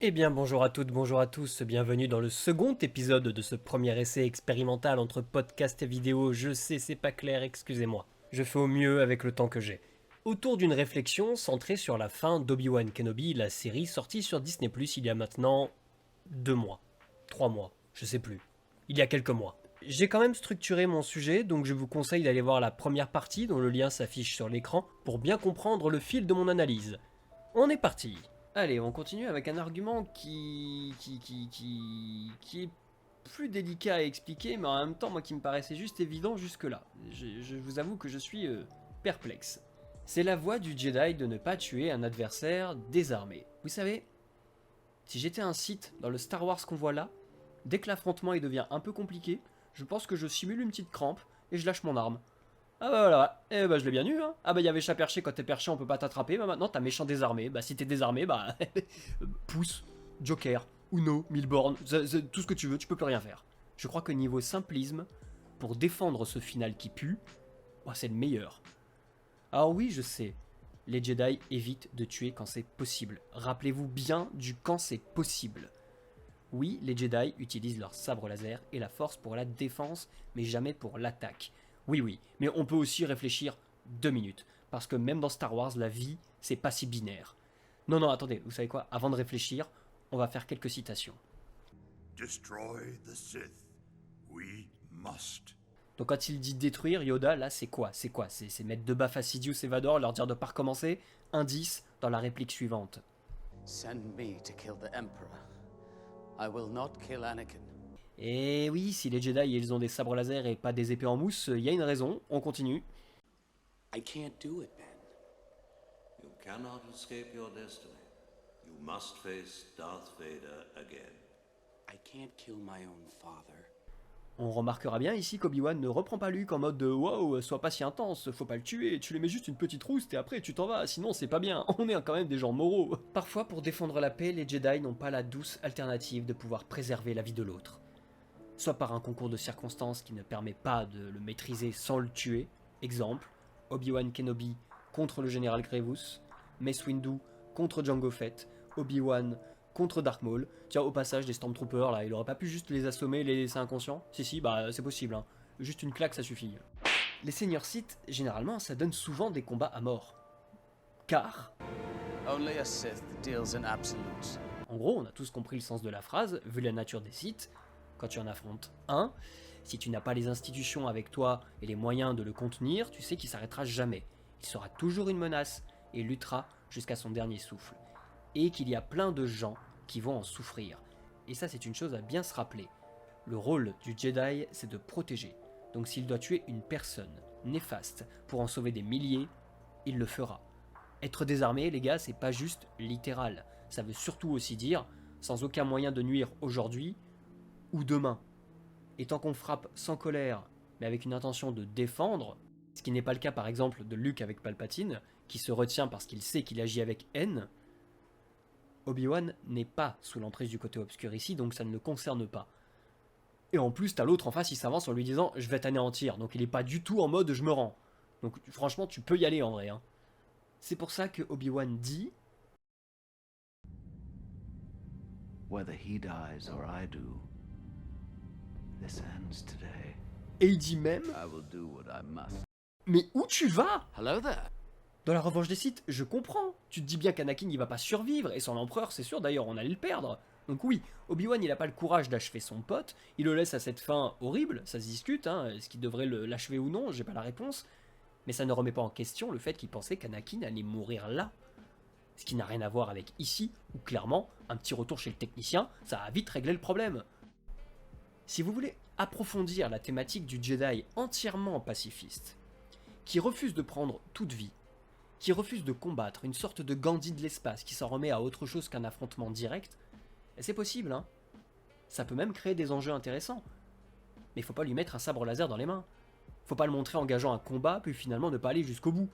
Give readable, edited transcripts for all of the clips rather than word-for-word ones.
Eh bien bonjour à toutes, bonjour à tous, bienvenue dans le second épisode de ce premier essai expérimental entre podcast et vidéo. Je sais, c'est pas clair, excusez-moi. Je fais au mieux avec le temps que j'ai. Autour d'une réflexion centrée sur la fin d'Obi-Wan Kenobi, la série sortie sur Disney+, il y a maintenant 2 mois, 3 mois, je sais plus. Il y a quelques mois. J'ai quand même structuré mon sujet, donc je vous conseille d'aller voir la première partie dont le lien s'affiche sur l'écran pour bien comprendre le fil de mon analyse. On est parti. Allez, on continue avec un argument qui est plus délicat à expliquer, mais en même temps, moi qui me paraissait juste évident jusque-là. Je vous avoue que je suis perplexe. C'est la voie du Jedi de ne pas tuer un adversaire désarmé. Vous savez, si j'étais un Sith dans le Star Wars qu'on voit là, dès que l'affrontement il devient un peu compliqué, je pense que je simule une petite crampe et je lâche mon arme. Ah bah voilà, eh bah je l'ai bien eu hein. Ah bah il y avait chat perché, quand t'es perché on peut pas t'attraper, bah maintenant t'as méchant désarmé, bah si t'es désarmé, bah pouce, Joker, Uno, Milborn, tout ce que tu veux, tu peux plus rien faire. Je crois que niveau simplisme, pour défendre ce final qui pue, oh, c'est le meilleur. Alors oui, je sais, les Jedi évitent de tuer quand c'est possible. Rappelez-vous bien du quand c'est possible. Oui, les Jedi utilisent leur sabre laser et la force pour la défense, mais jamais pour l'attaque. Oui, oui, mais on peut aussi réfléchir 2 minutes, parce que même dans Star Wars, la vie, c'est pas si binaire. Non, non, attendez, vous savez quoi? Avant de réfléchir, on va faire quelques citations. Destroy the Sith. We must. Donc quand il dit détruire, Yoda, là, c'est quoi? C'est mettre de bas Sidious et Vador, leur dire de pas recommencer. Indice dans la réplique suivante. Send me to kill the Emperor. I will not kill Anakin. Et oui, si les Jedi ils ont des sabres laser et pas des épées en mousse, il y a une raison, on continue. I can't do it, Ben. You cannot escape your destiny. You must face Darth Vader again. I can't kill my own father. On remarquera bien ici qu'Obi-Wan ne reprend pas Luke en mode de waouh, sois pas si intense, faut pas le tuer, tu lui mets juste une petite rouste et après tu t'en vas, sinon c'est pas bien, on est quand même des gens moraux. Parfois, pour défendre la paix, les Jedi n'ont pas la douce alternative de pouvoir préserver la vie de l'autre. Soit par un concours de circonstances qui ne permet pas de le maîtriser sans le tuer, exemple, Obi-Wan Kenobi contre le général Grievous, Mace Windu contre Jango Fett, Obi-Wan contre Dark Maul. Tiens, au passage, des Stormtroopers, là, il aurait pas pu juste les assommer et les laisser inconscients? Si, bah c'est possible, hein. Juste une claque, ça suffit. Les seigneurs Sith, généralement, ça donne souvent des combats à mort. Car, Only a Sith deals in absolutes. en gros, on a tous compris le sens de la phrase, vu la nature des Sith, quand tu en affrontes un, si tu n'as pas les institutions avec toi et les moyens de le contenir, tu sais qu'il s'arrêtera jamais. Il sera toujours une menace et luttera jusqu'à son dernier souffle. Et qu'il y a plein de gens qui vont en souffrir. Et ça, c'est une chose à bien se rappeler. Le rôle du Jedi, c'est de protéger. Donc s'il doit tuer une personne néfaste pour en sauver des milliers, il le fera. Être désarmé, les gars, c'est pas juste littéral. Ça veut surtout aussi dire, sans aucun moyen de nuire aujourd'hui ou demain. Et tant qu'on frappe sans colère, mais avec une intention de défendre, ce qui n'est pas le cas par exemple de Luke avec Palpatine, qui se retient parce qu'il sait qu'il agit avec haine, Obi-Wan n'est pas sous l'emprise du côté obscur ici, donc ça ne le concerne pas. Et en plus, t'as l'autre en face, il s'avance en lui disant « je vais t'anéantir », donc il est pas du tout en mode « je me rends ». Donc franchement, tu peux y aller en vrai. Hein. C'est pour ça que Obi-Wan dit « Whether he dies or I do, this ends today. Et il dit même I will do what I must. « mais où tu vas ?» Hello there. Dans la revanche des Sith, je comprends. Tu te dis bien qu'Anakin il va pas survivre, et son empereur, c'est sûr d'ailleurs, on allait le perdre. Donc oui, Obi-Wan il a pas le courage d'achever son pote, il le laisse à cette fin horrible, ça se discute, hein, est-ce qu'il devrait l'achever ou non, j'ai pas la réponse. Mais ça ne remet pas en question le fait qu'il pensait qu'Anakin allait mourir là. Ce qui n'a rien à voir avec ici, où clairement, un petit retour chez le technicien, ça a vite réglé le problème. Si vous voulez approfondir la thématique du Jedi entièrement pacifiste, qui refuse de prendre toute vie, qui refuse de combattre, une sorte de Gandhi de l'espace qui s'en remet à autre chose qu'un affrontement direct, c'est possible, hein. Ça peut même créer des enjeux intéressants. Mais il faut pas lui mettre un sabre laser dans les mains. Faut pas le montrer engageant un combat, puis finalement ne pas aller jusqu'au bout.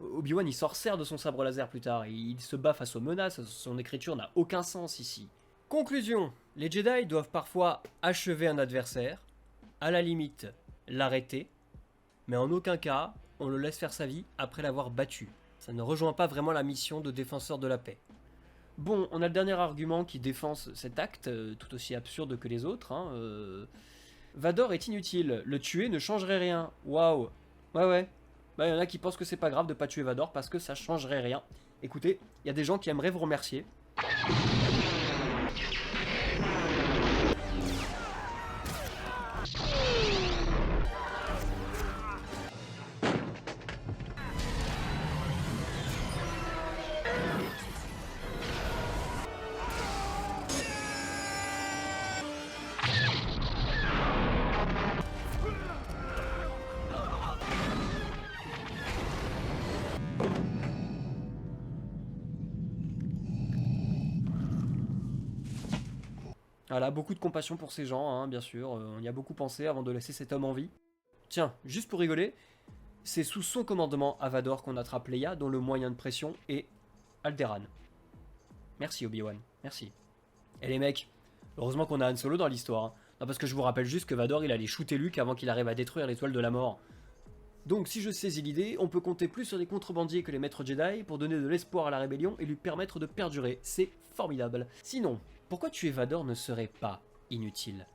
Obi-Wan il s'en sert de son sabre laser plus tard, il se bat face aux menaces, son écriture n'a aucun sens ici. Conclusion, les Jedi doivent parfois achever un adversaire, à la limite l'arrêter, mais en aucun cas on le laisse faire sa vie après l'avoir battu. Ça ne rejoint pas vraiment la mission de défenseur de la paix. Bon, on a le dernier argument qui défend cet acte, tout aussi absurde que les autres. Hein, Vador est inutile, le tuer ne changerait rien. Waouh. Ouais. Bah, y en a qui pensent que c'est pas grave de pas tuer Vador parce que ça changerait rien. Écoutez, il y a des gens qui aimeraient vous remercier. Voilà, beaucoup de compassion pour ces gens, hein, bien sûr. On y a beaucoup pensé avant de laisser cet homme en vie. Tiens, juste pour rigoler, c'est sous son commandement à Vador qu'on attrape Leia, dont le moyen de pression est Alderaan. Merci Obi-Wan, merci. Et les mecs, heureusement qu'on a Han Solo dans l'histoire. Hein. Non, parce que je vous rappelle juste que Vador, il allait shooter Luke avant qu'il arrive à détruire l'étoile de la mort. Donc si je saisis l'idée, on peut compter plus sur les contrebandiers que les maîtres Jedi pour donner de l'espoir à la rébellion et lui permettre de perdurer. C'est formidable. Sinon, pourquoi tuer Vador ne serait pas inutile?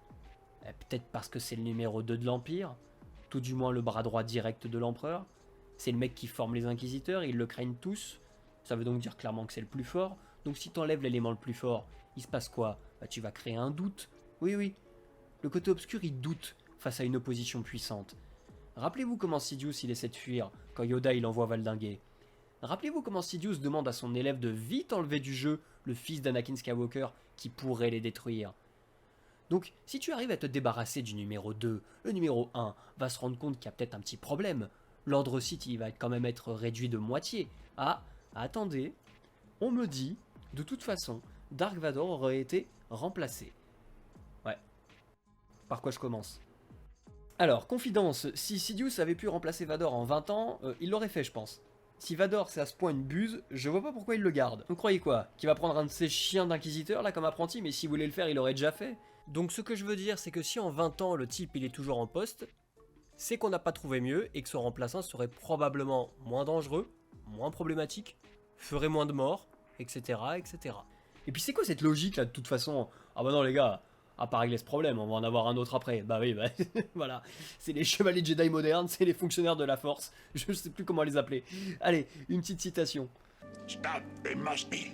Peut-être parce que c'est le numéro 2 de l'Empire, tout du moins le bras droit direct de l'Empereur. C'est le mec qui forme les Inquisiteurs, ils le craignent tous. Ça veut donc dire clairement que c'est le plus fort. Donc si t'enlèves l'élément le plus fort, il se passe quoi? Bah, tu vas créer un doute. Oui. Le côté obscur, il doute face à une opposition puissante. Rappelez-vous comment Sidious il essaie de fuir quand Yoda il envoie valdinguer. Rappelez-vous comment Sidious demande à son élève de vite enlever du jeu le fils d'Anakin Skywalker qui pourrait les détruire. Donc, si tu arrives à te débarrasser du numéro 2, le numéro 1 va se rendre compte qu'il y a peut-être un petit problème. L'ordre Sith, il va quand même être réduit de moitié. Ah, attendez, on me dit, de toute façon, Dark Vador aurait été remplacé. Ouais. Par quoi je commence? Alors, confidence, si Sidious avait pu remplacer Vador en 20 ans, il l'aurait fait, je pense. Si Vador c'est à ce point une buse, je vois pas pourquoi il le garde. Vous croyez quoi? Qu'il va prendre un de ces chiens d'inquisiteur là comme apprenti, mais s'il voulait le faire, il l'aurait déjà fait. Donc ce que je veux dire, c'est que si en 20 ans le type il est toujours en poste, c'est qu'on n'a pas trouvé mieux et que son remplaçant serait probablement moins dangereux, moins problématique, ferait moins de morts, etc. etc. Et puis c'est quoi cette logique là de toute façon? Ah bah non les gars, à part régler ce problème, on va en avoir un autre après. Bah oui, bah voilà. C'est les chevaliers Jedi modernes, c'est les fonctionnaires de la Force. Je sais plus comment les appeler. Allez, une petite citation. Stop, they must be.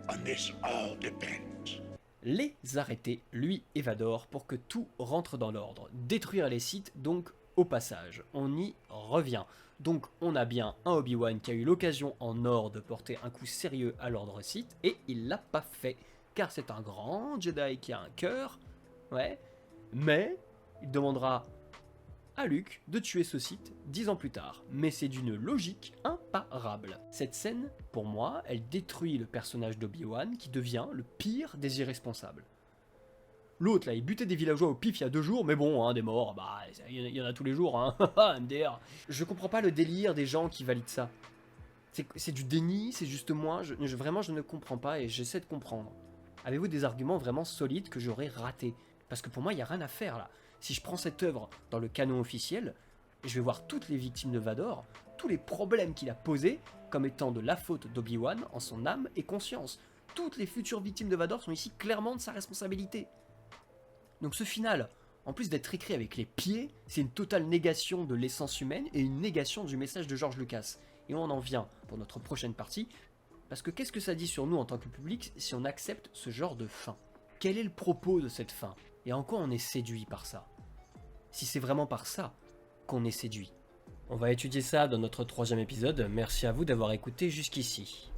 On this all depends. Les arrêter, lui et Vador, pour que tout rentre dans l'ordre. Détruire les Sith, donc au passage. On y revient. Donc on a bien un Obi-Wan qui a eu l'occasion en or de porter un coup sérieux à l'ordre Sith, et il l'a pas fait. Car c'est un grand Jedi qui a un cœur. Ouais, mais il demandera à Luke de tuer ce Sith 10 ans plus tard. Mais c'est d'une logique imparable. Cette scène, pour moi, elle détruit le personnage d'Obi-Wan qui devient le pire des irresponsables. L'autre, là, il butait des villageois au pif il y a 2 jours, mais bon, hein, des morts, bah, il y en a tous les jours, hein, MDR. Je comprends pas le délire des gens qui valident ça. C'est du déni, c'est juste moi, vraiment je ne comprends pas et j'essaie de comprendre. Avez-vous des arguments vraiment solides que j'aurais ratés? Parce que pour moi, il n'y a rien à faire là. Si je prends cette œuvre dans le canon officiel, je vais voir toutes les victimes de Vador, tous les problèmes qu'il a posés comme étant de la faute d'Obi-Wan en son âme et conscience. Toutes les futures victimes de Vador sont ici clairement de sa responsabilité. Donc ce final, en plus d'être écrit avec les pieds, c'est une totale négation de l'essence humaine et une négation du message de George Lucas. Et on en vient pour notre prochaine partie, parce que qu'est-ce que ça dit sur nous en tant que public si on accepte ce genre de fin? Quel est le propos de cette fin? Et en quoi on est séduit par ça? Si c'est vraiment par ça qu'on est séduit. On va étudier ça dans notre 3e épisode, merci à vous d'avoir écouté jusqu'ici.